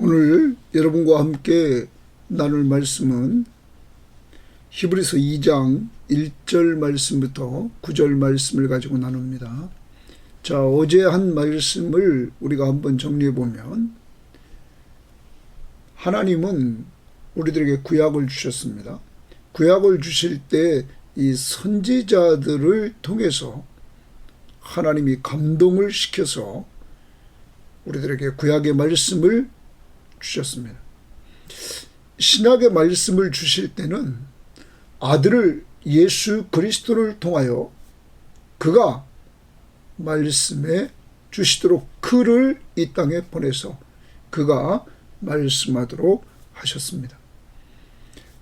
오늘 여러분과 함께 나눌 말씀은 히브리서 2장 1절 말씀부터 9절 말씀을 가지고 나눕니다. 자, 어제 한 말씀을 우리가 한번 정리해 보면, 하나님은 우리들에게 구약을 주셨습니다. 구약을 주실 때 이 선지자들을 통해서 하나님이 감동을 시켜서 우리들에게 구약의 말씀을 주셨습니다. 신약의 말씀을 주실 때는 아들을 예수 그리스도를 통하여 그가 말씀해 주시도록 그를 이 땅에 보내서 그가 말씀하도록 하셨습니다.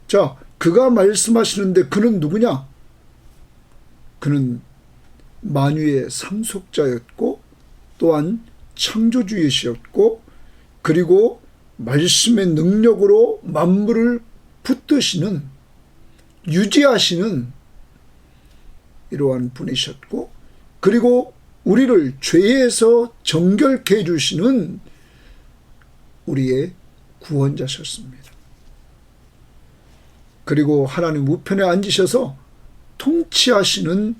자, 그가 말씀하시는데 그는 누구냐? 그는 만유의 상속자였고 또한 창조주이셨고, 그리고 말씀의 능력으로 만물을 붙드시는, 유지하시는 이러한 분이셨고, 그리고 우리를 죄에서 정결케 해주시는 우리의 구원자셨습니다. 그리고 하나님 우편에 앉으셔서 통치하시는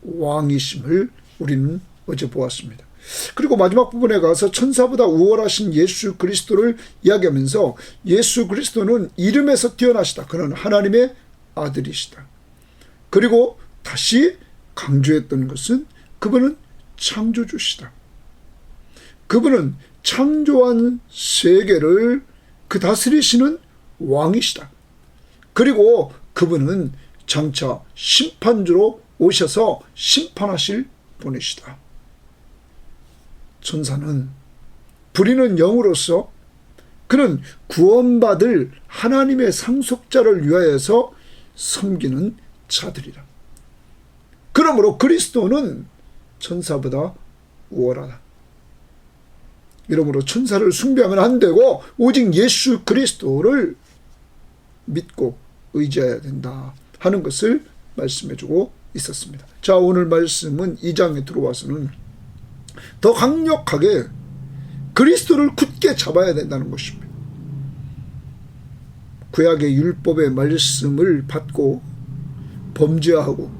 왕이심을 우리는 어제 보았습니다. 그리고 마지막 부분에 가서 천사보다 우월하신 예수 그리스도를 이야기하면서 예수 그리스도는 이름에서 뛰어나시다. 그는 하나님의 아들이시다. 그리고 다시 강조했던 것은 그분은 창조주시다. 그분은 창조한 세계를 그 다스리시는 왕이시다. 그리고 그분은 장차 심판주로 오셔서 심판하실 분이시다. 천사는 부리는 영으로서 그는 구원받을 하나님의 상속자를 위하여서 섬기는 자들이라. 그러므로 그리스도는 천사보다 우월하다. 이러므로 천사를 숭배하면 안 되고 오직 예수 그리스도를 믿고 의지해야 된다 하는 것을 말씀해주고 있었습니다. 자, 오늘 말씀은 2장에 들어와서는 더 강력하게 그리스도를 굳게 잡아야 된다는 것입니다. 구약의 율법의 말씀을 받고 범죄하고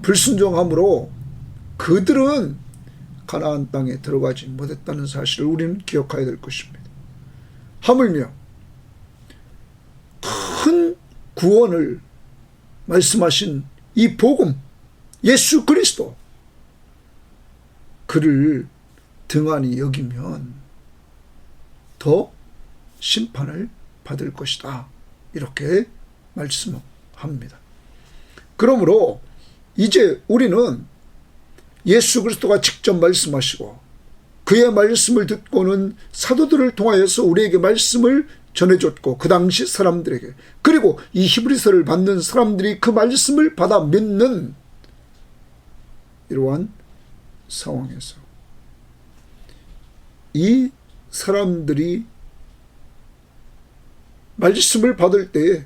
불순종함으로 그들은 가나안 땅에 들어가지 못했다는 사실을 우리는 기억해야 될 것입니다. 하물며 큰 구원을 말씀하신 이 복음, 예수 그리스도, 그를 등한히 여기면 더 심판을 받을 것이다. 이렇게 말씀합니다. 그러므로 이제 우리는 예수 그리스도가 직접 말씀하시고 그의 말씀을 듣고는 사도들을 통하여서 우리에게 말씀을 전해줬고, 그 당시 사람들에게, 그리고 이 히브리서를 받는 사람들이 그 말씀을 받아 믿는 이러한 상황에서 이 사람들이 말씀을 받을 때에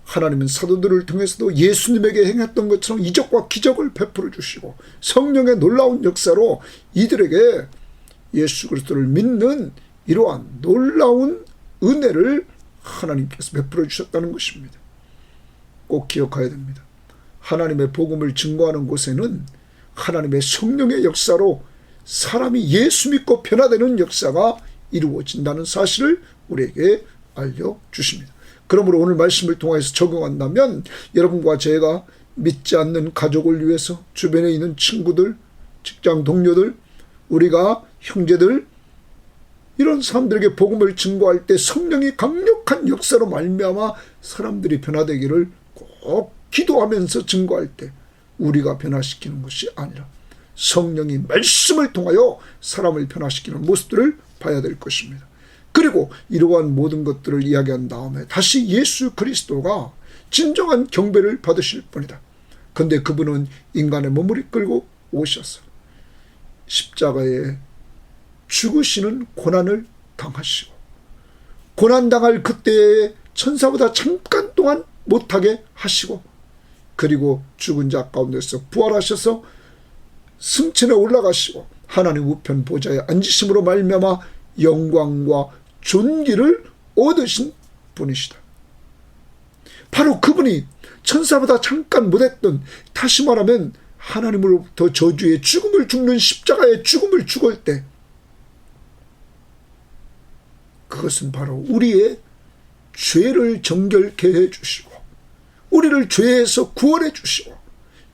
하나님은 사도들을 통해서도 예수님에게 행했던 것처럼 이적과 기적을 베풀어 주시고 성령의 놀라운 역사로 이들에게 예수 그리스도를 믿는 이러한 놀라운 은혜를 하나님께서 베풀어 주셨다는 것입니다. 꼭 기억해야 됩니다. 하나님의 복음을 증거하는 곳에는 하나님의 성령의 역사로 사람이 예수 믿고 변화되는 역사가 이루어진다는 사실을 우리에게 알려주십니다. 그러므로 오늘 말씀을 통해서 적용한다면 여러분과 제가 믿지 않는 가족을 위해서, 주변에 있는 친구들, 직장 동료들, 우리가 형제들, 이런 사람들에게 복음을 증거할 때 성령이 강력한 역사로 말미암아 사람들이 변화되기를 꼭 기도하면서 증거할 때 우리가 변화시키는 것이 아니라 성령이 말씀을 통하여 사람을 변화시키는 모습들을 봐야 될 것입니다. 그리고 이러한 모든 것들을 이야기한 다음에 다시 예수 그리스도가 진정한 경배를 받으실 분이다. 그런데 그분은 인간의 몸을 이끌고 오셔서 십자가에 죽으시는 고난을 당하시고, 고난당할 그때에 천사보다 잠깐 동안 못하게 하시고, 그리고 죽은 자 가운데서 부활하셔서 승천에 올라가시고 하나님 우편 보좌에 앉으심으로 말미암아 영광과 존귀를 얻으신 분이시다. 바로 그분이 천사보다 잠깐 못했던, 다시 말하면 하나님으로부터 저주의 죽음을 죽는 십자가의 죽음을 죽을 때, 그것은 바로 우리의 죄를 정결케 해주시고 우리를 죄에서 구원해 주시고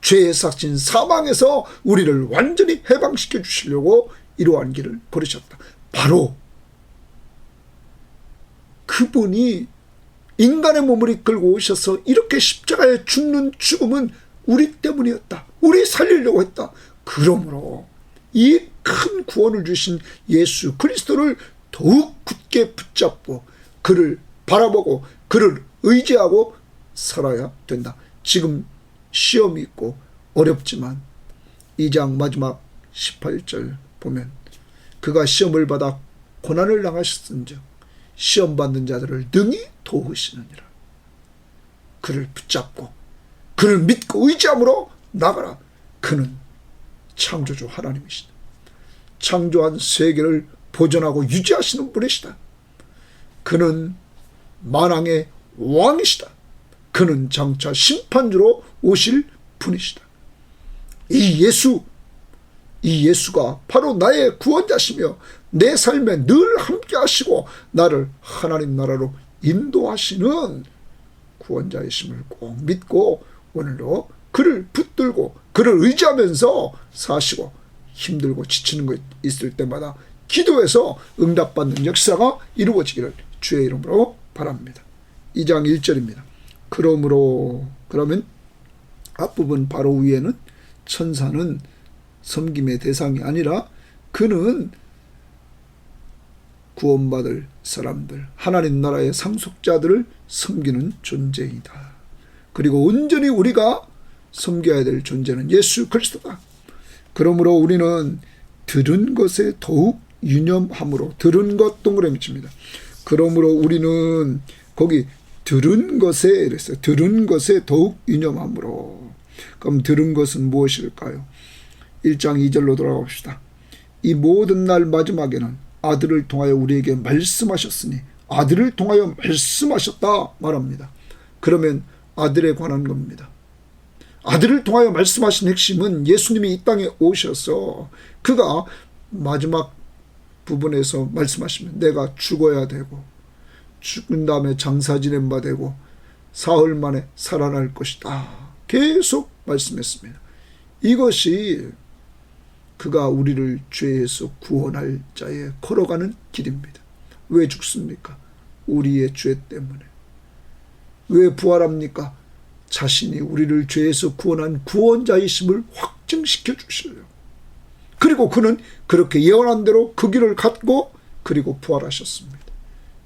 죄의 삭신 사망에서 우리를 완전히 해방시켜 주시려고 이러한 길을 걸으셨다. 바로 그분이 인간의 몸을 이끌고 오셔서 이렇게 십자가에 죽는 죽음은 우리 때문이었다. 우리 살리려고 했다. 그러므로 이 큰 구원을 주신 예수 그리스도를 더욱 굳게 붙잡고 그를 바라보고 그를 의지하고 살아야 된다. 지금 시험이 있고 어렵지만 2장 마지막 18절 보면 그가 시험을 받아 고난을 당하셨은즉 시험 받는 자들을 능히 도우시느니라. 그를 붙잡고 그를 믿고 의지함으로 나가라. 그는 창조주 하나님이시다. 창조한 세계를 보존하고 유지하시는 분이시다. 그는 만왕의 왕이시다. 그는 장차 심판주로 오실 분이시다. 이 예수가 바로 나의 구원자시며 내 삶에 늘 함께 하시고 나를 하나님 나라로 인도하시는 구원자이심을 꼭 믿고 오늘도 그를 붙들고 그를 의지하면서 사시고 힘들고 지치는 것 있을 때마다 기도해서 응답받는 역사가 이루어지기를 주의 이름으로 바랍니다. 2장 1절입니다. 그러면 앞부분 바로 위에는 천사는 섬김의 대상이 아니라 그는 구원받을 사람들, 하나님 나라의 상속자들을 섬기는 존재이다. 그리고 온전히 우리가 섬겨야 될 존재는 예수 그리스도다. 그러므로 우리는 들은 것에 더욱 유념함으로, 들은 것 동그라미 칩니다. 그러므로 우리는 거기 들은 것에 이랬어요. 들은 것에 더욱 유념함으로. 그럼 들은 것은 무엇일까요? 1장 2절로 돌아갑시다. 이 모든 날 마지막에는 아들을 통하여 우리에게 말씀하셨으니, 아들을 통하여 말씀하셨다 말합니다. 그러면 아들에 관한 겁니다. 아들을 통하여 말씀하신 핵심은 예수님이 이 땅에 오셔서 그가 마지막 부분에서 말씀하시면 내가 죽어야 되고 죽은 다음에 장사 지낸 바 되고 사흘 만에 살아날 것이다. 계속 말씀했습니다. 이것이 그가 우리를 죄에서 구원할 자에 걸어가는 길입니다. 왜 죽습니까? 우리의 죄 때문에. 왜 부활합니까? 자신이 우리를 죄에서 구원한 구원자이심을 확증시켜 주시려고. 그리고 그는 그렇게 예언한 대로 그 길을 갔고 그리고 부활하셨습니다.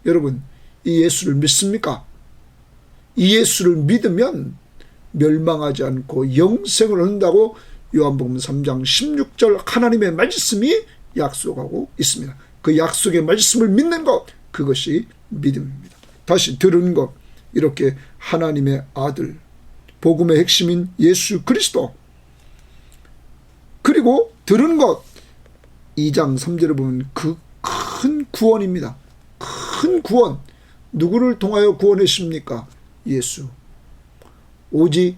여러분, 이 예수를 믿습니까? 이 예수를 믿으면 멸망하지 않고 영생을 얻는다고 요한복음 3장 16절 하나님의 말씀이 약속하고 있습니다. 그 약속의 말씀을 믿는 것, 그것이 믿음입니다. 다시 들은 것, 이렇게 하나님의 아들, 복음의 핵심인 예수 그리스도, 그리고 들은 것, 2장 3절에 보면 그 큰 구원입니다. 큰 구원. 누구를 통하여 구원하십니까? 예수. 오직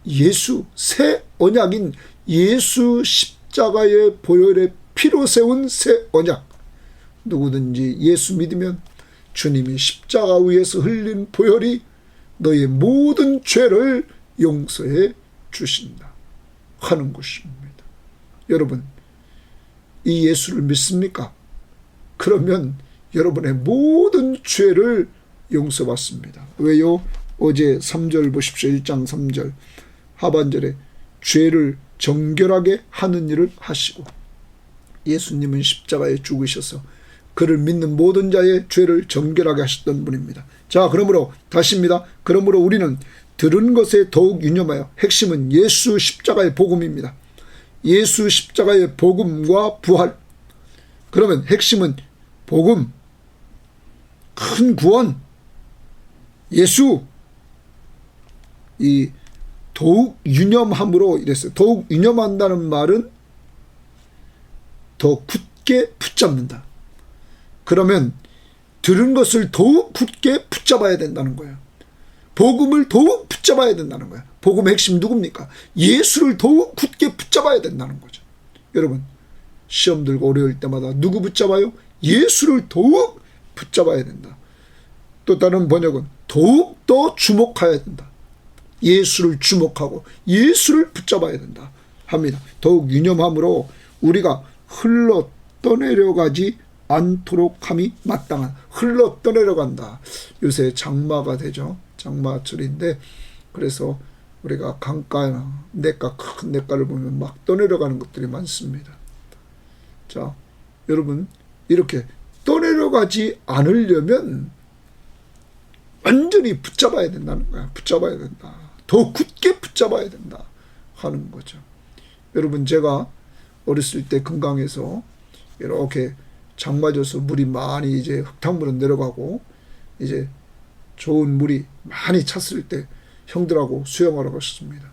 예수, 새 언약인 예수 십자가의 보혈의 피로 세운 새 언약. 누구든지 예수 믿으면 주님이 십자가 위에서 흘린 보혈이 너의 모든 죄를 용서해 주신다 하는 것입니다. 여러분, 이 예수를 믿습니까? 그러면 여러분의 모든 죄를 용서받습니다. 왜요? 어제 3절 보십시오. 1장 3절 하반절에 죄를 정결하게 하는 일을 하시고, 예수님은 십자가에 죽으셔서 그를 믿는 모든 자의 죄를 정결하게 하셨던 분입니다. 자, 그러므로 다시입니다. 그러므로 우리는 들은 것에 더욱 유념하여, 핵심은 예수 십자가의 복음입니다. 예수 십자가의 복음과 부활. 그러면 핵심은 복음, 큰 구원, 예수. 이 더욱 유념함으로 이랬어요. 더욱 유념한다는 말은 더 굳게 붙잡는다. 그러면 들은 것을 더욱 굳게 붙잡아야 된다는 거예요. 복음을 더욱 붙잡아야 된다는 거예요. 복음의 핵심 누굽니까? 예수를 더욱 굳게 붙잡아야 된다는 거죠. 여러분, 시험 들고 어려울 때마다 누구 붙잡아요? 예수를 더욱 붙잡아야 된다. 또 다른 번역은 더욱 더 주목해야 된다. 예수를 주목하고 예수를 붙잡아야 된다 합니다. 더욱 유념함으로 우리가 흘러 떠내려가지 않도록 함이 마땅한, 흘러 떠내려간다. 요새 장마가 되죠. 장마철인데, 그래서 우리가 강가나 냇가, 큰 냇가를 보면 막 떠내려가는 것들이 많습니다. 자, 여러분, 이렇게 떠내려가지 않으려면 완전히 붙잡아야 된다는 거야. 붙잡아야 된다. 더 굳게 붙잡아야 된다 하는 거죠. 여러분, 제가 어렸을 때 금강에서 이렇게 장마져서 물이 많이 이제 흙탕물은 내려가고 이제 좋은 물이 많이 찼을 때 형들하고 수영하러 갔습니다.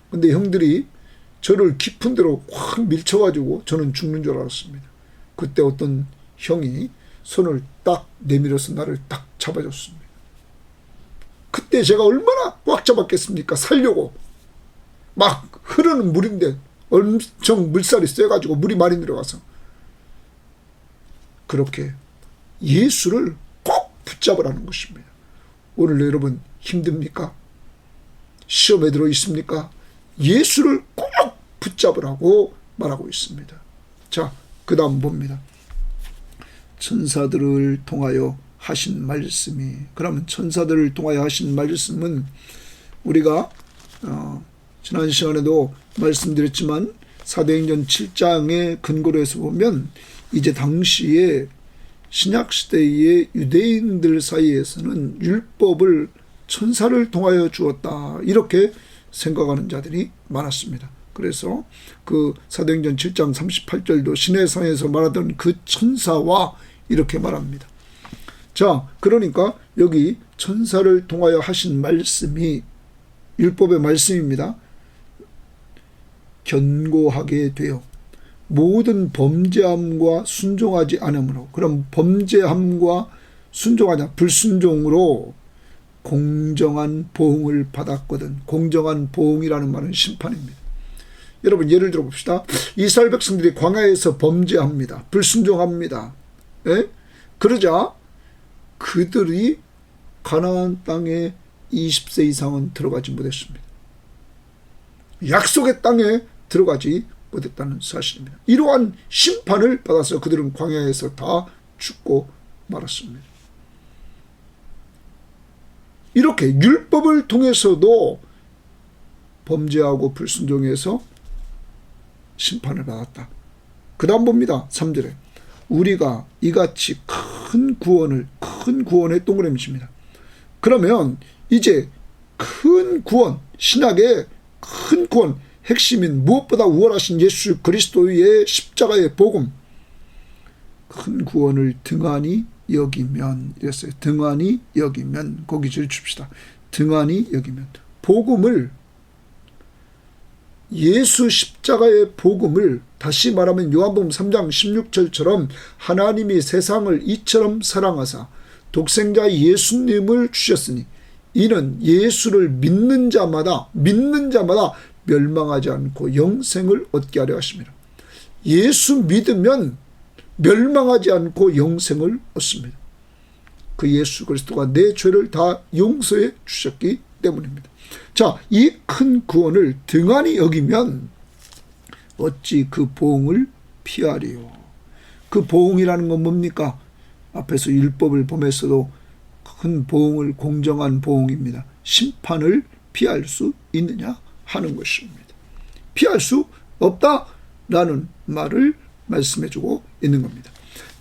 근데 형들이 저를 깊은 데로 확 밀쳐가지고 저는 죽는 줄 알았습니다. 그때 어떤 형이 손을 딱 내밀어서 나를 딱 잡아줬습니다. 그때 제가 얼마나 꽉 잡았겠습니까? 살려고. 막 흐르는 물인데 엄청 물살이 세가지고 물이 많이 들어가서. 그렇게 예수를 꼭 붙잡으라는 것입니다. 오늘 여러분 힘듭니까? 시험에 들어 있습니까? 예수를 꼭 붙잡으라고 말하고 있습니다. 자, 그 다음 봅니다. 천사들을 통하여 하신 말씀이, 그러면 천사들을 통하여 하신 말씀은 우리가 지난 시간에도 말씀드렸지만 사도행전 7장의 근거로 해서 보면 이제 당시에 신약시대의 유대인들 사이에서는 율법을 천사를 통하여 주었다, 이렇게 생각하는 자들이 많았습니다. 그래서 그 사도행전 7장 38절도 시내산에서 말하던 그 천사와 이렇게 말합니다. 자, 그러니까 여기 천사를 통하여 하신 말씀이 율법의 말씀입니다. 견고하게 되어 모든 범죄함과 순종하지 않으므로, 그럼 범죄함과 순종하지 않, 불순종으로 공정한 보응을 받았거든. 공정한 보응이라는 말은 심판입니다. 여러분, 예를 들어 봅시다. 이스라엘 백성들이 광야에서 범죄합니다. 불순종합니다. 예? 그러자 그들이 가나안 땅에 20세 이상은 들어가지 못했습니다. 약속의 땅에 들어가지 못했다는 사실입니다. 이러한 심판을 받아서 그들은 광야에서 다 죽고 말았습니다. 이렇게 율법을 통해서도 범죄하고 불순종해서 심판을 받았다. 그 다음 봅니다. 3절에 우리가 이같이 큰 구원의 동그라미입니다. 그러면 이제 큰 구원, 신약의 큰 구원, 핵심인 무엇보다 우월하신 예수 그리스도의 십자가의 복음, 큰 구원을 등한히 여기면, 이랬어요. 등한히 여기면, 거기 줄 줍시다. 등한히 여기면, 복음을, 예수 십자가의 복음을, 다시 말하면 요한복음 3장 16절처럼 하나님이 세상을 이처럼 사랑하사 독생자 예수님을 주셨으니 이는 예수를 믿는 자마다 멸망하지 않고 영생을 얻게 하려 하십니다. 예수 믿으면 멸망하지 않고 영생을 얻습니다. 그 예수 그리스도가 내 죄를 다 용서해 주셨기 때문입니다. 자, 이 큰 구원을 등한히 여기면 어찌 그 보응을 피하리요. 그 보응이라는 건 뭡니까? 앞에서 율법을 보면서도 큰 보응을, 공정한 보응입니다. 심판을 피할 수 있느냐 하는 것입니다. 피할 수 없다라는 말을 말씀해주고 있는 겁니다.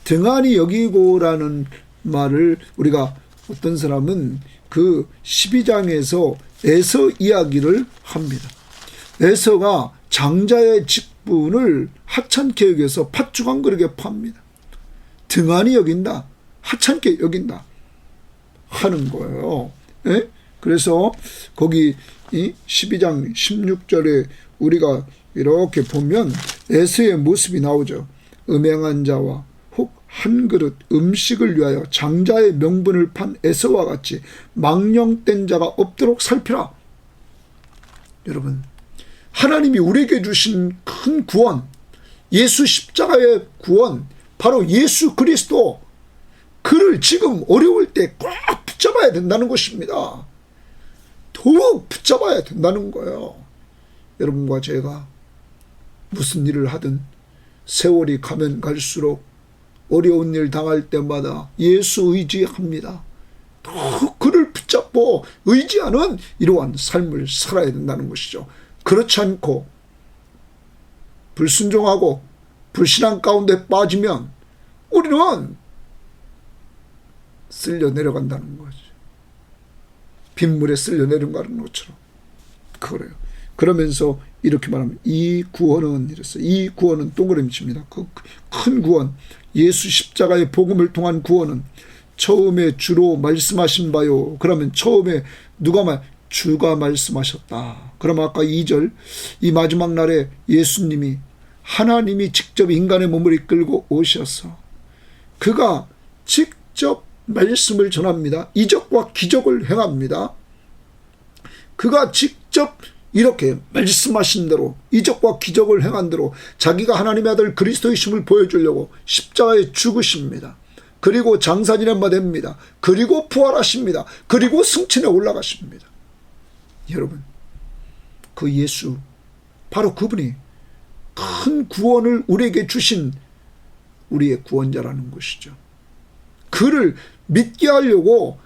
등한히 여기고라는 말을 우리가, 어떤 사람은 그 12장에서 에서 이야기를 합니다. 에서가 장자의 직분을 하찮게 여겨서 팥죽 한 그릇에 팝니다. 등한히 여긴다, 하찮게 여긴다 하는 거예요. 예? 그래서 거기 12장 16절에 우리가 이렇게 보면 에서의 모습이 나오죠. 음행한 자와 혹 한 그릇 음식을 위하여 장자의 명분을 판 에서와 같이 망령된 자가 없도록 살피라. 여러분, 하나님이 우리에게 주신 큰 구원, 예수 십자가의 구원, 바로 예수 그리스도, 그를 지금 어려울 때 꽉 붙잡아야 된다는 것입니다. 더욱 붙잡아야 된다는 거예요. 여러분과 제가 무슨 일을 하든 세월이 가면 갈수록 어려운 일 당할 때마다 예수 의지합니다. 더 그를 붙잡고 의지하는 이러한 삶을 살아야 된다는 것이죠. 그렇지 않고 불순종하고 불신앙 가운데 빠지면 우리는 쓸려 내려간다는 거죠. 빗물에 쓸려 내려가는 것처럼. 그래요. 그러면서 이렇게 말하면 이 구원은 이랬어요. 이 구원은 동그라미 칩니다. 그 큰 구원, 예수 십자가의 복음을 통한 구원은 처음에 주로 말씀하신 바요. 그러면 처음에 주가 말씀하셨다. 그럼 아까 2절, 이 마지막 날에 예수님이 하나님이 직접 인간의 몸을 이끌고 오셔서 그가 직접 말씀을 전합니다. 이적과 기적을 행합니다. 그가 직접 이렇게 말씀하신 대로 이적과 기적을 행한 대로 자기가 하나님의 아들 그리스도이심을 보여주려고 십자가에 죽으십니다. 그리고 장사지낸 바 됩니다. 그리고 부활하십니다. 그리고 승천에 올라가십니다. 여러분, 그 예수, 바로 그분이 큰 구원을 우리에게 주신 우리의 구원자라는 것이죠. 그를 믿게 하려고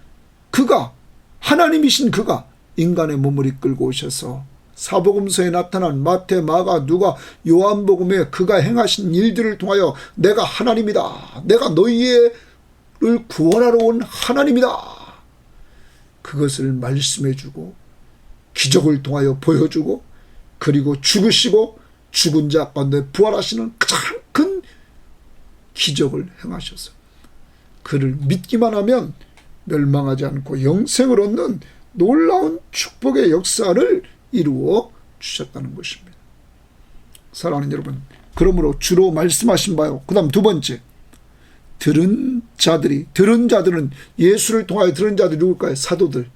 그가, 하나님이신 그가 인간의 몸을 이끌고 오셔서 사복음서에 나타난 마태, 마가, 누가, 요한복음에 그가 행하신 일들을 통하여 내가 하나님이다. 내가 너희를 구원하러 온 하나님이다. 그것을 말씀해주고 기적을 통하여 보여주고 그리고 죽으시고 죽은 자 가운데 부활하시는 가장 큰 기적을 행하셔서 그를 믿기만 하면 멸망하지 않고 영생을 얻는 놀라운 축복의 역사를 이루어 주셨다는 것입니다. 사랑하는 여러분, 그러므로 주로 말씀하신 바요. 그 다음 두 번째, 들은 자들은 예수를 통하여 들은 자들이 누굴까요? 사도들,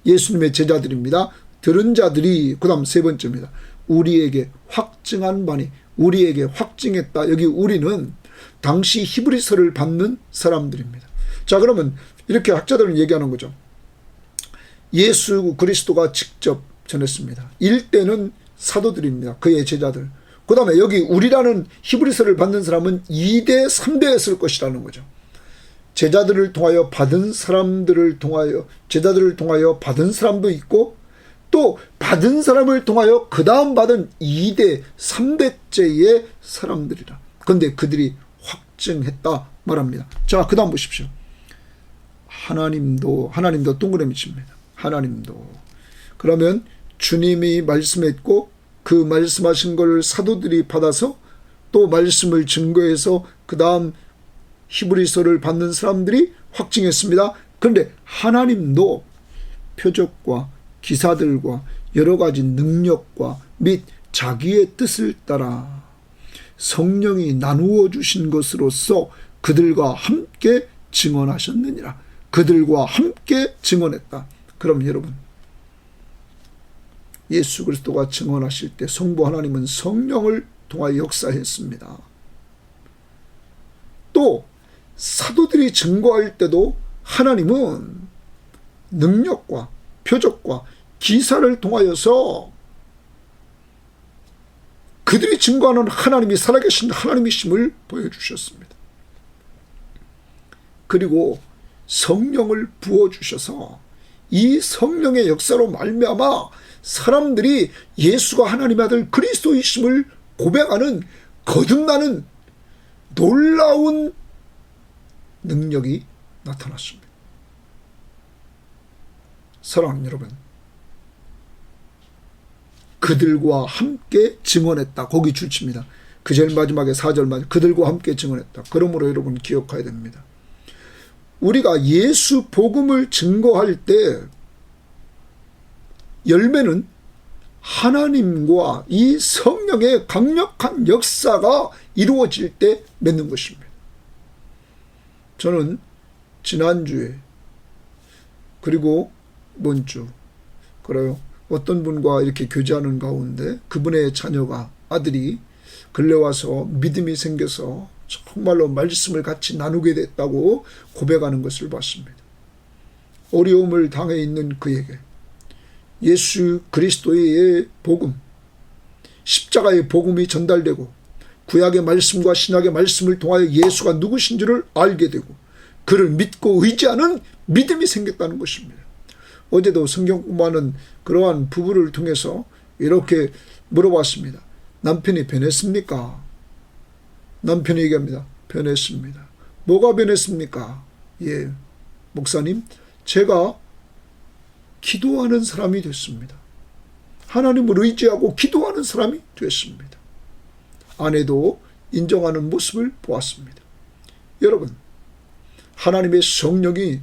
예수님의 제자들입니다. 들은 자들이, 그 다음 세 번째입니다. 우리에게 확증한 바니, 우리에게 확증했다. 여기 우리는 당시 히브리서를 받는 사람들입니다. 자, 그러면 이렇게 학자들은 얘기하는 거죠. 예수 그리스도가 직접 전했습니다. 1대는 사도들입니다. 그의 제자들. 그 다음에 여기 우리라는 히브리서를 받는 사람은 2대, 3대였을 것이라는 거죠. 제자들을 통하여 받은 사람들을 통하여, 제자들을 통하여 받은 사람도 있고 또 받은 사람을 통하여 그 다음 받은 2대, 3대째의 사람들이라. 그런데 그들이 확증했다 말합니다. 자, 그 다음 보십시오. 하나님도 동그라미 칩니다. 하나님도. 그러면 주님이 말씀했고 그 말씀하신 걸 사도들이 받아서 또 말씀을 증거해서 그 다음 히브리서를 받는 사람들이 확증했습니다. 그런데 하나님도 표적과 기사들과 여러 가지 능력과 및 자기의 뜻을 따라 성령이 나누어 주신 것으로서 그들과 함께 증언하셨느니라. 그들과 함께 증언했다. 그럼 여러분, 예수 그리스도가 증언하실 때 성부 하나님은 성령을 통하여 역사했습니다. 또 사도들이 증거할 때도 하나님은 능력과 표적과 기사를 통하여서 그들이 증거하는 하나님이 살아계신 하나님이심을 보여주셨습니다. 그리고 성령을 부어주셔서 이 성령의 역사로 말미암아 사람들이 예수가 하나님의 아들 그리스도이심을 고백하는 거듭나는 놀라운 능력이 나타났습니다. 사랑하는 여러분, 그들과 함께 증언했다. 거기 줄칩니다. 그 제일 마지막에 4절 마지막 그들과 함께 증언했다. 그러므로 여러분 기억해야 됩니다. 우리가 예수 복음을 증거할 때 열매는 하나님과 이 성령의 강력한 역사가 이루어질 때 맺는 것입니다. 저는 지난주에 그리고 이번 주 그래요. 어떤 분과 이렇게 교제하는 가운데 그분의 자녀가 아들이 근래 와서 믿음이 생겨서 정말로 말씀을 같이 나누게 됐다고 고백하는 것을 봤습니다. 어려움을 당해 있는 그에게 예수 그리스도의 복음, 십자가의 복음이 전달되고 구약의 말씀과 신약의 말씀을 통하여 예수가 누구신지를 알게 되고 그를 믿고 의지하는 믿음이 생겼다는 것입니다. 어제도 성경 공부하는 그러한 부부를 통해서 이렇게 물어봤습니다. 남편이 변했습니까? 남편이 얘기합니다. 변했습니다. 뭐가 변했습니까? 예, 목사님, 제가 기도하는 사람이 됐습니다. 하나님을 의지하고 기도하는 사람이 됐습니다. 아내도 인정하는 모습을 보았습니다. 여러분, 하나님의 성령이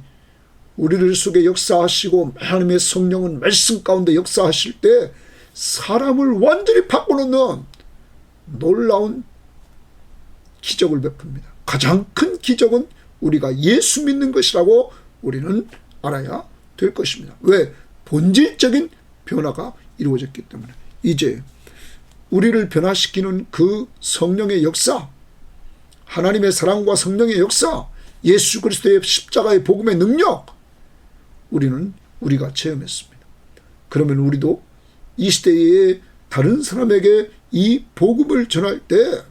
우리들 속에 역사하시고 하나님의 성령은 말씀 가운데 역사하실 때 사람을 완전히 바꿔놓는 놀라운 기적을 베풉니다. 가장 큰 기적은 우리가 예수 믿는 것이라고 우리는 알아야 될 것입니다. 왜? 본질적인 변화가 이루어졌기 때문에. 이제 우리를 변화시키는 그 성령의 역사, 하나님의 사랑과 성령의 역사, 예수 그리스도의 십자가의 복음의 능력, 우리가 체험했습니다. 그러면 우리도 이 시대의 다른 사람에게 이 복음을 전할 때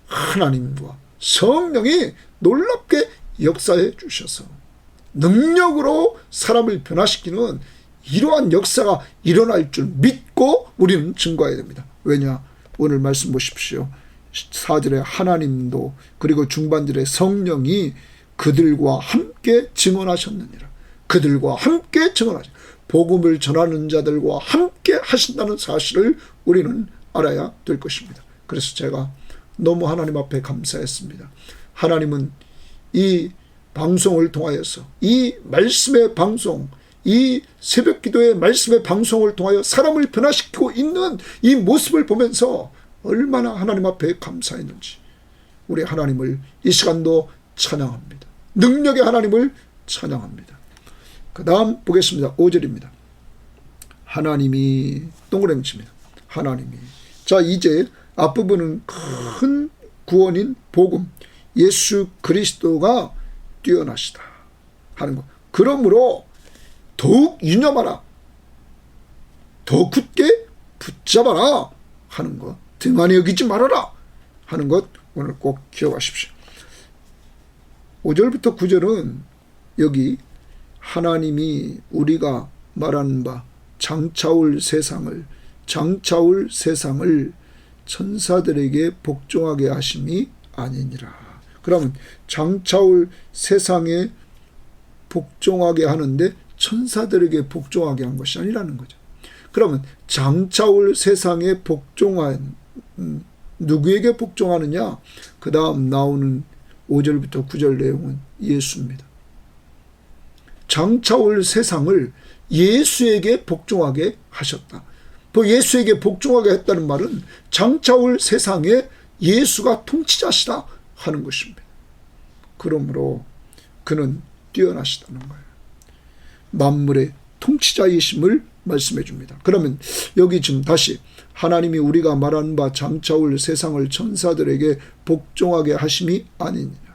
하나님과 성령이 놀랍게 역사해 주셔서 능력으로 사람을 변화시키는 이러한 역사가 일어날 줄 믿고 우리는 증거해야 됩니다. 왜냐? 오늘 말씀 보십시오. 4절에 하나님도 그리고 중반절에 성령이 그들과 함께 증언하셨느니라. 그들과 함께 증언하셨. 복음을 전하는 자들과 함께 하신다는 사실을 우리는 알아야 될 것입니다. 그래서 제가 너무 하나님 앞에 감사했습니다. 하나님은 이 방송을 통하여서 이 말씀의 방송, 이 새벽기도의 말씀의 방송을 통하여 사람을 변화시키고 있는 이 모습을 보면서 얼마나 하나님 앞에 감사했는지 우리 하나님을 이 시간도 찬양합니다. 능력의 하나님을 찬양합니다. 그 다음 보겠습니다. 5절입니다. 하나님이 동그라미 칩니다. 하나님이. 자, 이제 앞부분은 큰 구원인 복음, 예수 그리스도가 뛰어나시다 하는 것. 그러므로 더욱 유념하라, 더 굳게 붙잡아라 하는 것, 등한히 여기지 말아라 하는 것 오늘 꼭 기억하십시오. 5절부터 9절은 여기 하나님이 우리가 말하는 바 장차올 세상을 천사들에게 복종하게 하심이 아니니라. 그러면 장차올 세상에 복종하게 하는데 천사들에게 복종하게 한 것이 아니라는 거죠. 그러면 장차올 세상에 복종한 누구에게 복종하느냐? 그 다음 나오는 5절부터 9절 내용은 예수입니다. 장차올 세상을 예수에게 복종하게 하셨다. 그 예수에게 복종하게 했다는 말은 장차올 세상에 예수가 통치자시다 하는 것입니다. 그러므로 그는 뛰어나시다는 거예요. 만물의 통치자이심을 말씀해 줍니다. 그러면 여기 지금 다시 하나님이 우리가 말하는 바 장차올 세상을 천사들에게 복종하게 하심이 아니니라.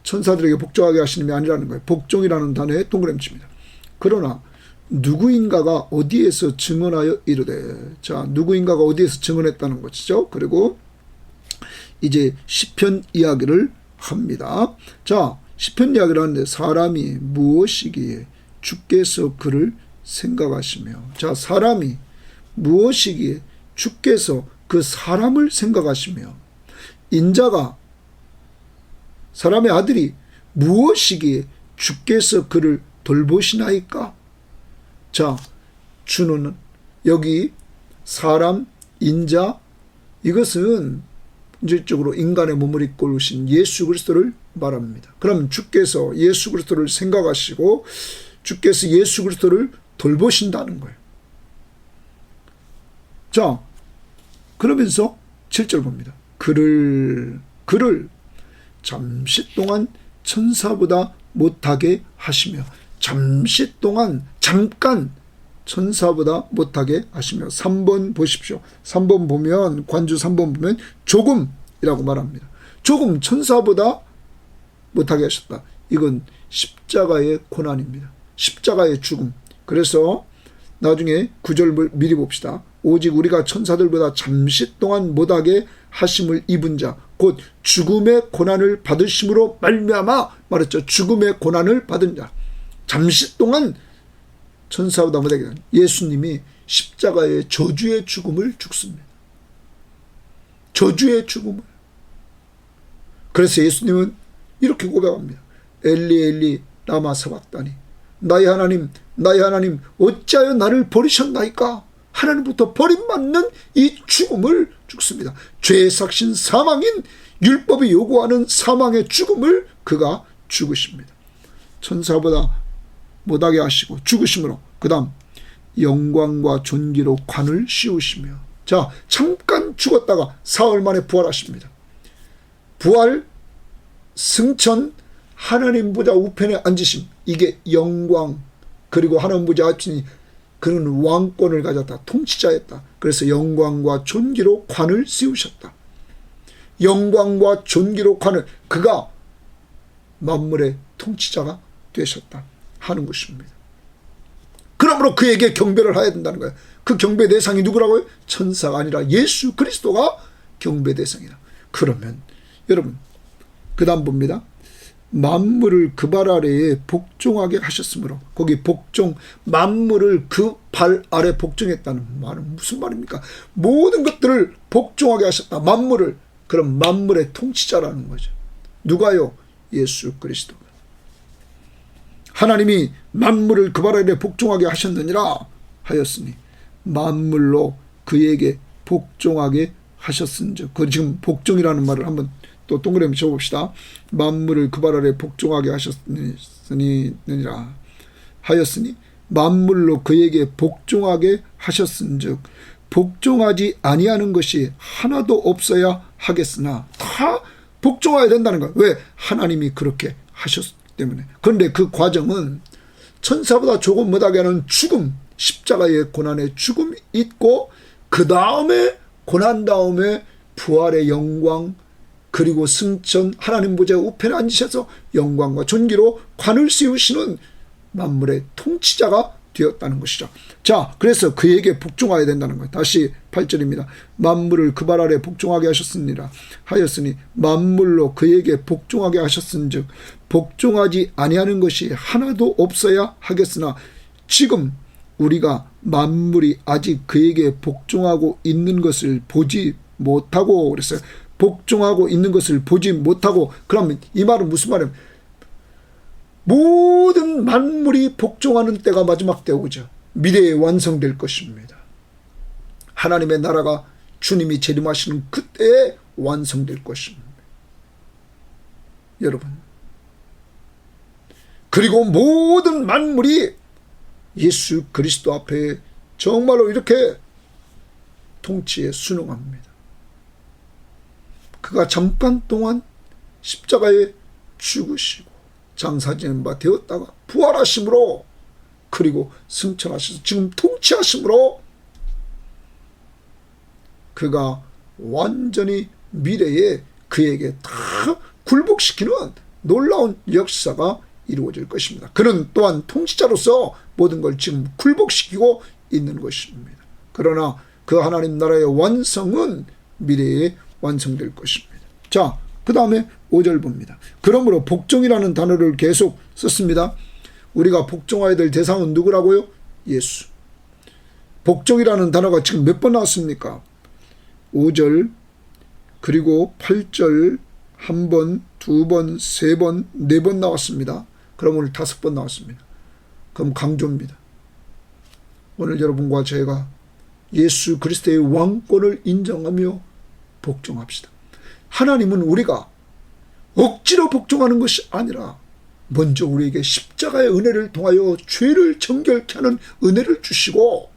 천사들에게 복종하게 하심이 아니라는 거예요. 복종이라는 단어에 동그라미 칩니다. 그러나 누구인가가 어디에서 증언하여 이르되. 자, 누구인가가 어디에서 증언했다는 것이죠. 그리고 이제 시편 이야기를 합니다. 자, 시편 이야기를 하는데 사람이 무엇이기에 주께서 그를 생각하시며. 자, 사람이 무엇이기에 주께서 그 사람을 생각하시며. 인자가 사람의 아들이 무엇이기에 주께서 그를 돌보시나이까. 자, 주는 여기 사람, 인자, 이것은 본질적으로 인간의 몸을 입고 오신 예수 그리스도를 말합니다. 그럼 주께서 예수 그리스도를 생각하시고 주께서 예수 그리스도를 돌보신다는 거예요. 자, 그러면서 7절 봅니다. 그를 잠시 동안 천사보다 못하게 하시며, 잠시 동안 잠깐 천사보다 못하게 하시며. 3번 보십시오. 3번 보면, 관주 3번 보면 조금이라고 말합니다. 조금 천사보다 못하게 하셨다. 이건 십자가의 고난입니다. 십자가의 죽음. 그래서 나중에 9절 미리 봅시다. 오직 우리가 천사들보다 잠시 동안 못하게 하심을 입은 자, 곧 죽음의 고난을 받으심으로 말미암아 말했죠. 죽음의 고난을 받은 자. 잠시 동안 천사보다 못하게 하는 예수님이 십자가의 저주의 죽음을 죽습니다. 저주의 죽음을. 그래서 예수님은 이렇게 고백합니다. 엘리 엘리 라마 사박다니, 나의 하나님 나의 하나님 어찌하여 나를 버리셨나이까. 하나님부터 버림받는 이 죽음을 죽습니다. 죄의 삭신 사망인 율법이 요구하는 사망의 죽음을 그가 죽으십니다. 천사보다 못하게 하시고 죽으심으로 그 다음 영광과 존귀로 관을 씌우시며. 자, 잠깐 죽었다가 사흘 만에 부활하십니다. 부활, 승천, 하나님 보좌 우편에 앉으심. 이게 영광, 그리고 하나님 보좌 앞이니 그는 왕권을 가졌다. 통치자였다. 그래서 영광과 존귀로 관을 씌우셨다. 영광과 존귀로 관을, 그가 만물의 통치자가 되셨다 하는 것입니다. 그러므로 그에게 경배를 해야 된다는 거예요. 그 경배 대상이 누구라고요? 천사가 아니라 예수 그리스도가 경배 대상이다. 그러면 여러분 그 다음 봅니다. 만물을 그 발 아래에 복종하게 하셨으므로. 거기 복종, 만물을 그 발 아래 복종했다는 말은 무슨 말입니까? 모든 것들을 복종하게 하셨다. 만물을. 그럼 만물의 통치자라는 거죠. 누가요? 예수 그리스도가. 하나님이 만물을 그 발 아래 복종하게 하셨느니라 하였으니 만물로 그에게 복종하게 하셨은즉. 그 지금 복종이라는 말을 한번 또 동그라미 쳐봅시다. 만물을 그 발 아래 복종하게 하셨으니라 하였으니 만물로 그에게 복종하게 하셨은즉 복종하지 아니하는 것이 하나도 없어야 하겠으나. 다 복종해야 된다는 거예요. 왜? 하나님이 그렇게 하셨기 때문에. 그런데 그 과정은 천사보다 조금 못하게 하는 죽음, 십자가의 고난의 죽음이 있고, 그 다음에 고난 다음에 부활의 영광, 그리고 승천, 하나님 보좌 우편에 앉으셔서 영광과 존귀로 관을 씌우시는 만물의 통치자가 되었다는 것이죠. 자, 그래서 그에게 복종해야 된다는 거예요. 다시 8절입니다. 만물을 그 발 아래 복종하게 하셨으니라 하였으니 만물로 그에게 복종하게 하셨은즉 복종하지 아니하는 것이 하나도 없어야 하겠으나 지금 우리가 만물이 아직 그에게 복종하고 있는 것을 보지 못하고. 그랬어요. 복종하고 있는 것을 보지 못하고. 그러면 이 말은 무슨 말이에요? 모든 만물이 복종하는 때가 마지막 때 오죠. 미래에 완성될 것입니다. 하나님의 나라가 주님이 재림하시는 그때에 완성될 것입니다. 여러분, 그리고 모든 만물이 예수 그리스도 앞에 정말로 이렇게 통치에 순응합니다. 그가 잠깐 동안 십자가에 죽으시고 장사지는 바 되었다가 부활하심으로, 그리고 승천하셔서 지금 통치하심으로 그가 완전히 미래에 그에게 다 굴복시키는 놀라운 역사가 이루어질 것입니다. 그는 또한 통치자로서 모든 걸 지금 굴복시키고 있는 것입니다. 그러나 그 하나님 나라의 완성은 미래에 완성될 것입니다. 자, 그 다음에 5절 봅니다. 그러므로 복종이라는 단어를 계속 썼습니다. 우리가 복종해야 될 대상은 누구라고요? 예수. 복종이라는 단어가 지금 몇 번 나왔습니까? 5절, 그리고 8절, 1번, 2번, 3번, 4번 나왔습니다. 그럼 오늘 5번 나왔습니다. 그럼 강조입니다. 오늘 여러분과 제가 예수 그리스도의 왕권을 인정하며 복종합시다. 하나님은 우리가 억지로 복종하는 것이 아니라 먼저 우리에게 십자가의 은혜를 통하여 죄를 정결케 하는 은혜를 주시고,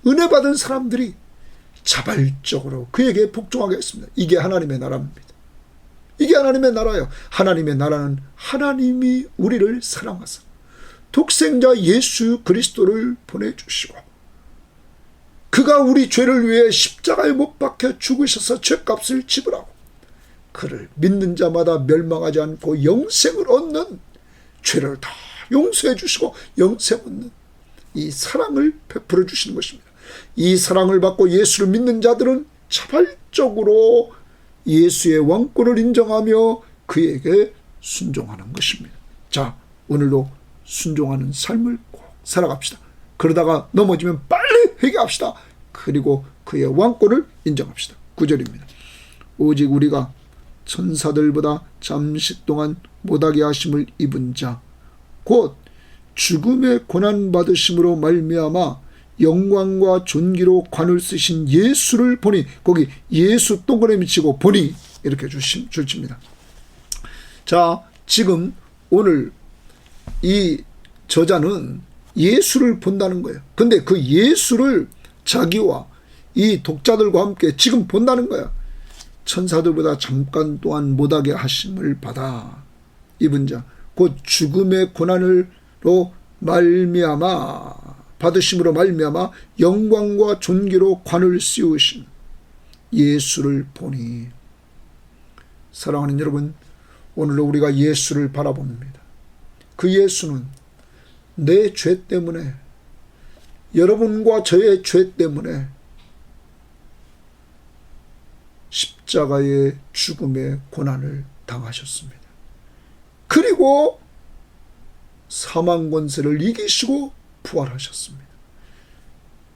은혜 받은 사람들이 자발적으로 그에게 복종하게 했습니다. 이게 하나님의 나라입니다. 이게 하나님의 나라예요. 하나님의 나라는 하나님이 우리를 사랑하사 독생자 예수 그리스도를 보내주시고 그가 우리 죄를 위해 십자가에 못 박혀 죽으셔서 죄값을 지불하고 그를 믿는 자마다 멸망하지 않고 영생을 얻는 죄를 다 용서해 주시고 영생 얻는 이 사랑을 베풀어 주시는 것입니다. 이 사랑을 받고 예수를 믿는 자들은 자발적으로 예수의 왕권을 인정하며 그에게 순종하는 것입니다. 자, 오늘도 순종하는 삶을 꼭 살아갑시다. 그러다가 넘어지면 빨리 회개합시다. 그리고 그의 왕권을 인정합시다. 9절입니다. 오직 우리가 천사들보다 잠시 동안 못하게 하심을 입은 자 곧 죽음의 고난받으심으로 말미암아 영광과 존귀로 관을 쓰신 예수를 보니, 거기 예수 동그라미 치고 보니 이렇게 줄칩니다. 자, 지금 오늘 이 저자는 예수를 본다는 거예요. 근데 그 예수를 자기와 이 독자들과 함께 지금 본다는 거야. 천사들보다 잠깐 동안 못하게 하심을 받아 입은 자 곧 죽음의 고난으로 말미암아 받으심으로 말미암아 영광과 존귀로 관을 씌우신 예수를 보니. 사랑하는 여러분, 오늘도 우리가 예수를 바라봅니다. 그 예수는 내 죄 때문에, 여러분과 저의 죄 때문에 십자가의 죽음의 고난을 당하셨습니다. 그리고 사망 권세를 이기시고 부활하셨습니다.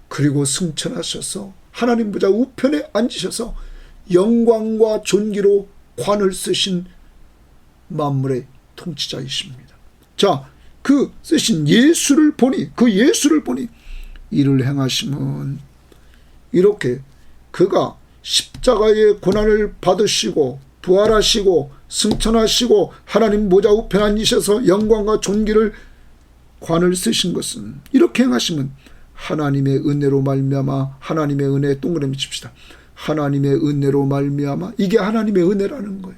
그리고 승천하셔서 하나님 보좌 우편에 앉으셔서 영광과 존귀로 관을 쓰신 만물의 통치자이십니다. 자, 그 쓰신 예수를 보니, 그 예수를 보니 이를 행하심은 이렇게 그가 십자가의 고난을 받으시고 부활하시고 승천하시고 하나님 보좌 우편에 앉으셔서 영광과 존귀를 관을 쓰신 것은, 이렇게 행하심은 하나님의 은혜로 말미암아, 하나님의 은혜 동그라미 칩시다. 하나님의 은혜로 말미암아, 이게 하나님의 은혜라는 거예요.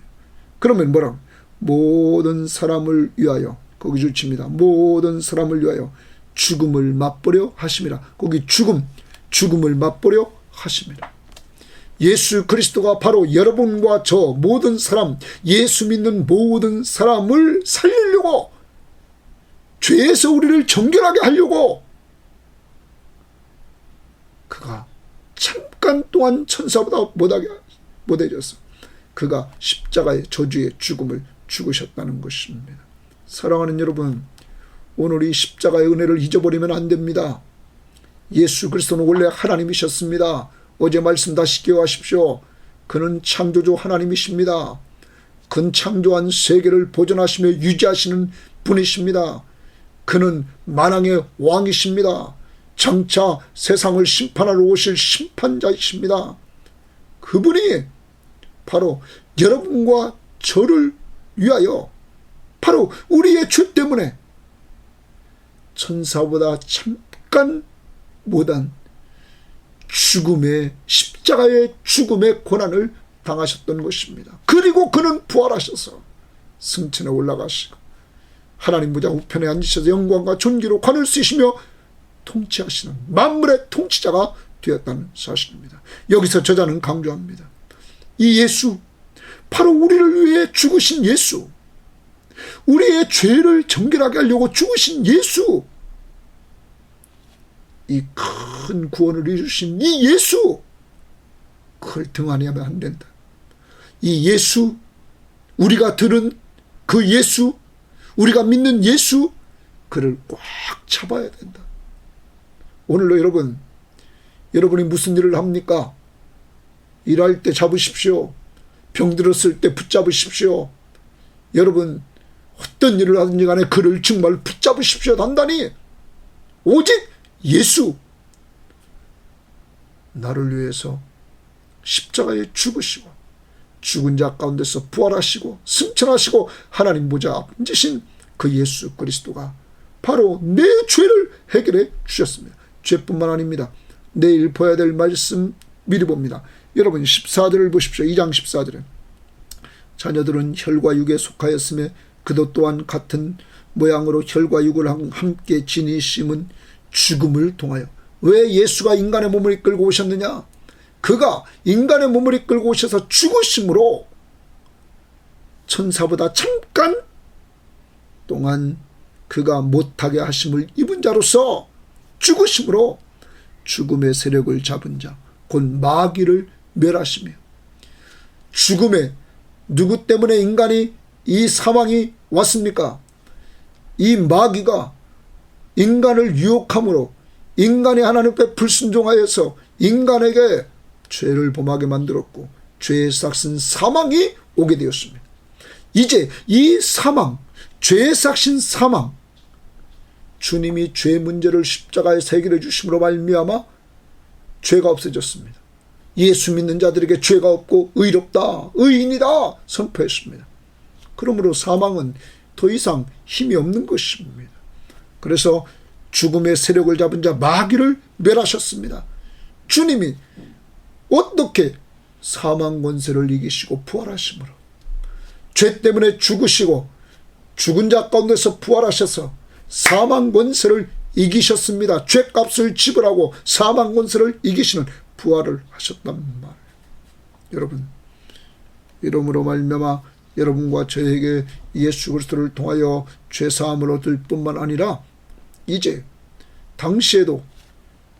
그러면 뭐라고? 모든 사람을 위하여, 거기 줄칩니다. 모든 사람을 위하여 죽음을 맛보려 하심이라. 거기 죽음을 맛보려 하심이라. 예수 그리스도가 바로 여러분과 저 모든 사람, 예수 믿는 모든 사람을 살리려고, 죄에서 우리를 정결하게 하려고 그가 잠깐 동안 천사보다 못해져서 그가 십자가의 저주의 죽음을 죽으셨다는 것입니다. 사랑하는 여러분, 오늘 이 십자가의 은혜를 잊어버리면 안 됩니다. 예수 그리스도는 원래 하나님이셨습니다. 어제 말씀 다시 기억하십시오. 그는 창조주 하나님이십니다. 그는 창조한 세계를 보존하시며 유지하시는 분이십니다. 그는 만왕의 왕이십니다. 장차 세상을 심판하러 오실 심판자이십니다. 그분이 바로 여러분과 저를 위하여, 바로 우리의 죄 때문에 천사보다 잠깐 못한 죽음의, 십자가의 죽음의 고난을 당하셨던 것입니다. 그리고 그는 부활하셔서 승천에 올라가시고 하나님 보좌 우편에 앉으셔서 영광과 존귀로 관을 쓰시며 통치하시는 만물의 통치자가 되었다는 사실입니다. 여기서 저자는 강조합니다. 이 예수, 바로 우리를 위해 죽으신 예수, 우리의 죄를 정결하게 하려고 죽으신 예수, 이 큰 구원을 이루신 이 예수, 그걸 등한히하면 안 된다. 이 예수, 우리가 들은 그 예수, 우리가 믿는 예수, 그를 꽉 잡아야 된다. 오늘도 여러분이 무슨 일을 합니까? 일할 때 잡으십시오. 병들었을 때 붙잡으십시오. 여러분 어떤 일을 하든지 간에 그를 정말 붙잡으십시오. 단단히. 오직 예수, 나를 위해서 십자가에 죽으시고 죽은 자 가운데서 부활하시고 승천하시고 하나님 보좌 앉으신 그 예수 그리스도가 바로 내 죄를 해결해 주셨습니다. 죄뿐만 아닙니다. 내일 봐야 될 말씀 미리 봅니다. 여러분 14절을 보십시오. 2장 14절은 자녀들은 혈과 육에 속하였으며 그도 또한 같은 모양으로 혈과 육을 함께 지니심은 죽음을 통하여. 왜 예수가 인간의 몸을 이끌고 오셨느냐? 그가 인간의 몸을 이끌고 오셔서 죽으심으로 천사보다 잠깐 동안 그가 못하게 하심을 입은 자로서 죽으심으로 죽음의 세력을 잡은 자, 곧 마귀를 멸하시며, 죽음에 누구 때문에 인간이 이 사망이 왔습니까? 이 마귀가 인간을 유혹함으로 인간이 하나님 앞에 불순종하여서 인간에게 죄를 범하게 만들었고 죄의 삭신 사망이 오게 되었습니다. 이제 이 사망, 죄의 삭신 사망, 주님이 죄 문제를 십자가에 해결해 주심으로 말미암아 죄가 없어졌습니다. 예수 믿는 자들에게 죄가 없고 의롭다, 의인이다 선포했습니다. 그러므로 사망은 더 이상 힘이 없는 것입니다. 그래서 죽음의 세력을 잡은 자 마귀를 멸하셨습니다. 주님이 어떻게 사망 권세를 이기시고 부활하심으로 죄 때문에 죽으시고 죽은 자 가운데서 부활하셔서 사망 권세를 이기셨습니다. 죄값을 지불하고 사망 권세를 이기시는 부활을 하셨단 말이에요. 여러분, 이러므로 말미암아 여러분과 저에게 예수 그리스도를 통하여 죄사함을 얻을 뿐만 아니라 이제 당시에도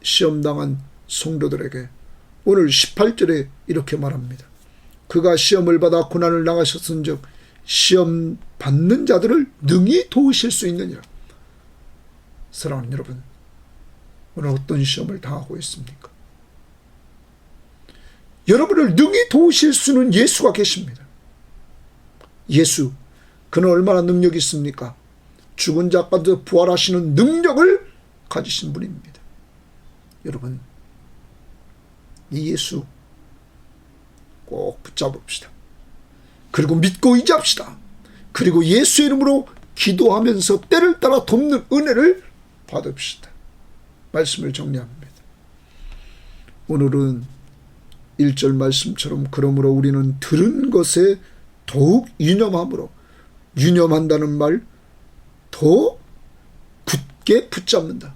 시험당한 성도들에게 오늘 18절에 이렇게 말합니다. 그가 시험을 받아 고난을 당하셨은즉 시험 받는 자들을 능히 도우실 수 있느니라. 사랑하는 여러분, 오늘 어떤 시험을 당하고 있습니까? 여러분을 능히 도우실 수는 예수가 계십니다. 예수, 그는 얼마나 능력이 있습니까? 죽은 자 가운데 부활하시는 능력을 가지신 분입니다. 여러분, 이 예수 꼭 붙잡읍시다. 그리고 믿고 의지합시다. 그리고 예수 이름으로 기도하면서 때를 따라 돕는 은혜를 받읍시다. 말씀을 정리합니다. 오늘은 1절 말씀처럼 그러므로 우리는 들은 것에 더욱 유념함으로, 유념한다는 말, 더 굳게 붙잡는다.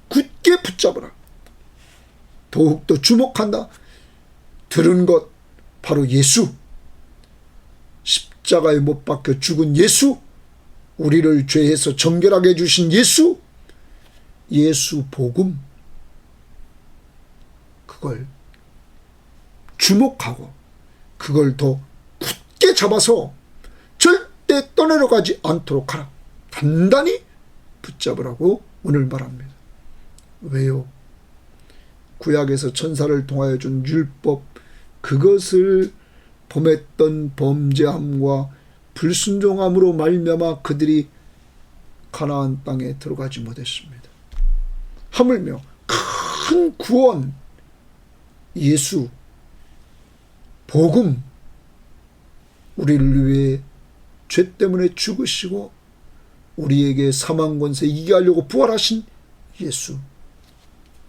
굳게 붙잡으라. 더욱더 주목한다. 들은 것 바로 예수, 십자가에 못 박혀 죽은 예수, 우리를 죄에서 정결하게 해주신 예수, 예수 복음, 그걸 주목하고 그걸 더 굳게 잡아서 절대 떠내려가지 않도록 하라. 단단히 붙잡으라고 오늘 말합니다. 왜요? 구약에서 천사를 통하여 준 율법, 그것을 범했던 범죄함과 불순종함으로 말미암아 그들이 가나안 땅에 들어가지 못했습니다. 하물며 큰 구원, 예수, 복음, 우리를 위해 죄 때문에 죽으시고 우리에게 사망 권세 이기게 하려고 부활하신 예수,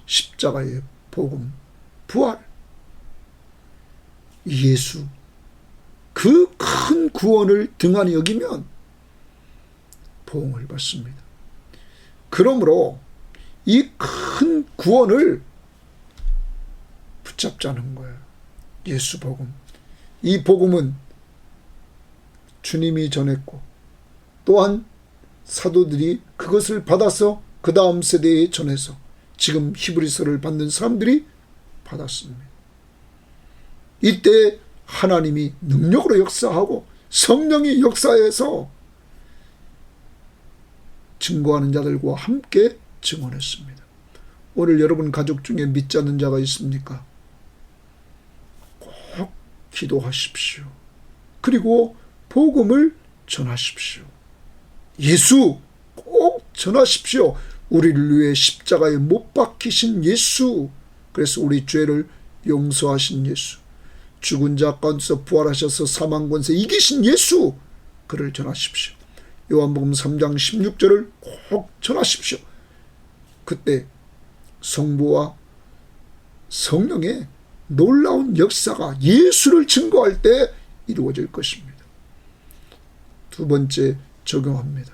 십자가의 복음, 부활, 예수, 그 큰 구원을 등한히 여기면 보응을 받습니다. 그러므로 이 큰 구원을 붙잡자는 거예요. 예수 복음. 이 복음은 주님이 전했고 또한 사도들이 그것을 받아서 그 다음 세대에 전해서 지금 히브리서를 받는 사람들이 받았습니다. 이때 하나님이 능력으로 역사하고 성령이 역사해서 증거하는 자들과 함께 증언했습니다. 오늘 여러분 가족 중에 믿지 않는 자가 있습니까? 꼭 기도하십시오. 그리고 복음을 전하십시오. 예수 꼭 전하십시오. 우리를 위해 십자가에 못 박히신 예수, 그래서 우리 죄를 용서하신 예수, 죽은 자 가운데서 부활하셔서 사망 권세 이기신 예수, 그를 전하십시오. 요한복음 3장 16절을 꼭 전하십시오. 그때 성부와 성령의 놀라운 역사가 예수를 증거할 때 이루어질 것입니다. 두 번째 적용합니다.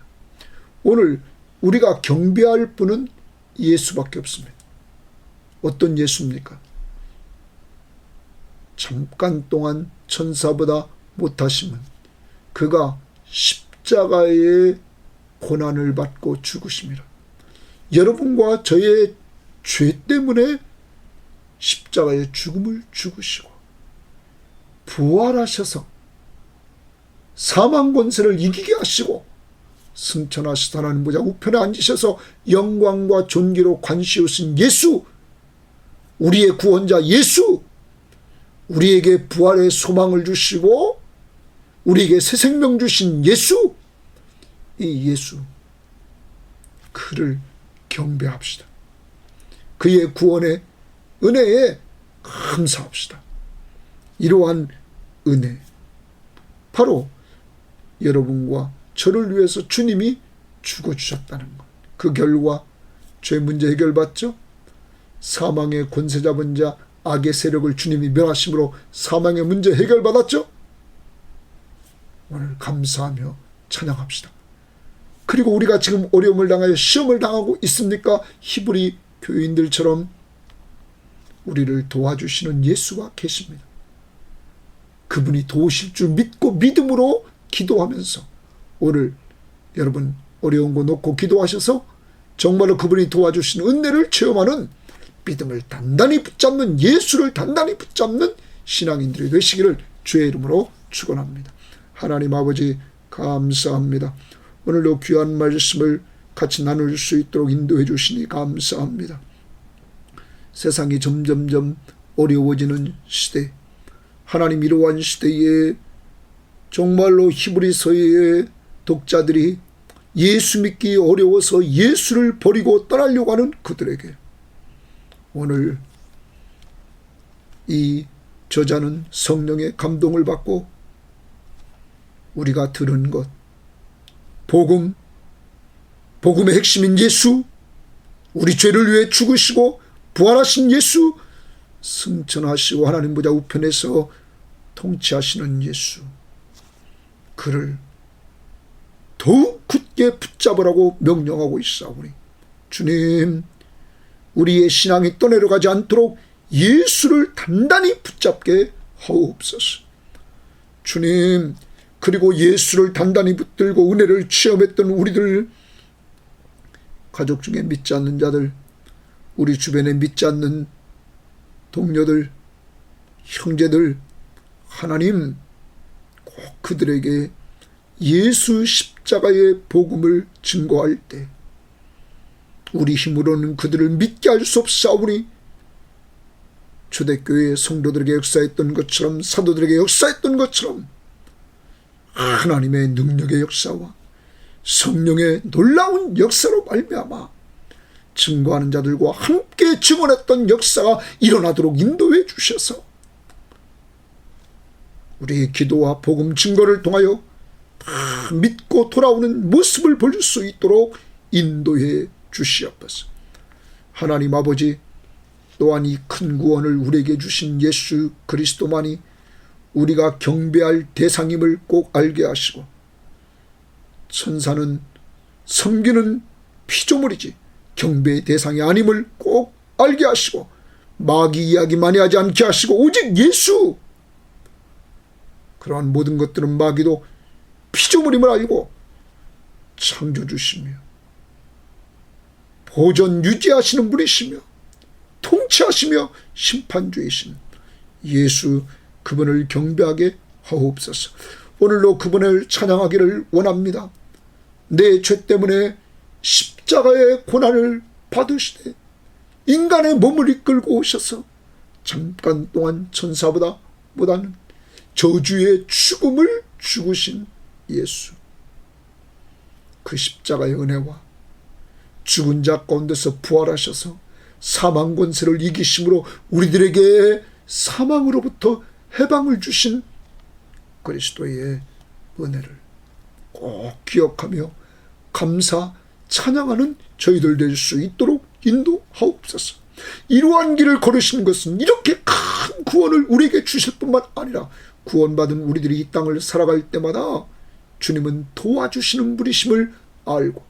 오늘 우리가 경배할 분은 예수밖에 없습니다. 어떤 예수입니까? 잠깐 동안 천사보다 못하심은 그가 십자가의 고난을 받고 죽으심이라. 여러분과 저의 죄 때문에 십자가의 죽음을 죽으시고 부활하셔서 사망 권세를 이기게 하시고 승천하시사 하나님 보좌 우편에 앉으셔서 영광과 존귀로 관시우신 예수, 우리의 구원자 예수, 우리에게 부활의 소망을 주시고 우리에게 새 생명 주신 예수, 이 예수, 그를 경배합시다. 그의 구원의 은혜에 감사합시다. 이러한 은혜, 바로 여러분과 저를 위해서 주님이 죽어주셨다는 것. 그 결과 죄 문제 해결받죠? 사망의 권세 잡은 자 악의 세력을 주님이 멸하심으로 사망의 문제 해결받았죠? 오늘 감사하며 찬양합시다. 그리고 우리가 지금 어려움을 당하여 시험을 당하고 있습니까? 히브리 교인들처럼 우리를 도와주시는 예수가 계십니다. 그분이 도우실 줄 믿고 믿음으로 기도하면서 오늘 여러분 어려운 거 놓고 기도하셔서 정말로 그분이 도와주시는 은혜를 체험하는 믿음을 단단히 붙잡는, 예수를 단단히 붙잡는 신앙인들이 되시기를 주의 이름으로 축원합니다. 하나님 아버지 감사합니다. 오늘도 귀한 말씀을 같이 나눌 수 있도록 인도해 주시니 감사합니다. 세상이 점점점 어려워지는 시대, 하나님 이러한 시대에 정말로 히브리서의 독자들이 예수 믿기 어려워서 예수를 버리고 떠나려고 하는 그들에게 오늘 이 저자는 성령의 감동을 받고 우리가 들은 것, 복음의 핵심인 예수, 우리 죄를 위해 죽으시고 부활하신 예수, 승천하시고 하나님 보좌 우편에서 통치하시는 예수, 그를 더욱 굳게 붙잡으라고 명령하고 있사오니 주님, 우리의 신앙이 떠내려가지 않도록 예수를 단단히 붙잡게 하옵소서. 주님, 그리고 예수를 단단히 붙들고 은혜를 체험했던 우리들, 가족 중에 믿지 않는 자들, 우리 주변에 믿지 않는 동료들, 형제들, 하나님 꼭 그들에게 예수 십자가의 복음을 증거할 때 우리 힘으로는 그들을 믿게 할 수 없사오니 초대교회의 성도들에게 역사했던 것처럼, 사도들에게 역사했던 것처럼 하나님의 능력의 역사와 성령의 놀라운 역사로 말미암아 증거하는 자들과 함께 증언했던 역사가 일어나도록 인도해 주셔서 우리의 기도와 복음 증거를 통하여 다 믿고 돌아오는 모습을 볼 수 있도록 인도해 주시옵소서. 하나님 아버지, 또한 이 큰 구원을 우리에게 주신 예수 그리스도만이 우리가 경배할 대상임을 꼭 알게 하시고, 천사는 섬기는 피조물이지 경배의 대상이 아님을 꼭 알게 하시고, 마귀 이야기 많이 하지 않게 하시고 오직 예수, 그러한 모든 것들은 마귀도 피조물임을 알고 창조주시며 보존 유지하시는 분이시며 통치하시며 심판주이신 예수, 그분을 경배하게 하옵소서. 오늘도 그분을 찬양하기를 원합니다. 내 죄 때문에 십자가의 고난을 받으시되 인간의 몸을 이끌고 오셔서 잠깐 동안 천사보다 못하는 저주의 죽음을 죽으신 예수, 그 십자가의 은혜와 죽은 자 가운데서 부활하셔서 사망 권세를 이기심으로 우리들에게 사망으로부터 해방을 주신 그리스도의 은혜를 꼭 기억하며 감사 찬양하는 저희들 될 수 있도록 인도하옵소서. 이러한 길을 걸으신 것은 이렇게 큰 구원을 우리에게 주실 뿐만 아니라 구원받은 우리들이 이 땅을 살아갈 때마다 주님은 도와주시는 분이심을 알고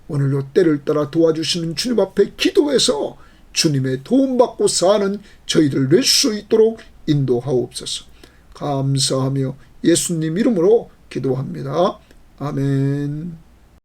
오늘도 때를 따라 도와주시는 주님 앞에 기도해서 주님의 도움받고 사는 저희들 될 수 있도록 인도하옵소서. 감사하며 예수님 이름으로 기도합니다. 아멘.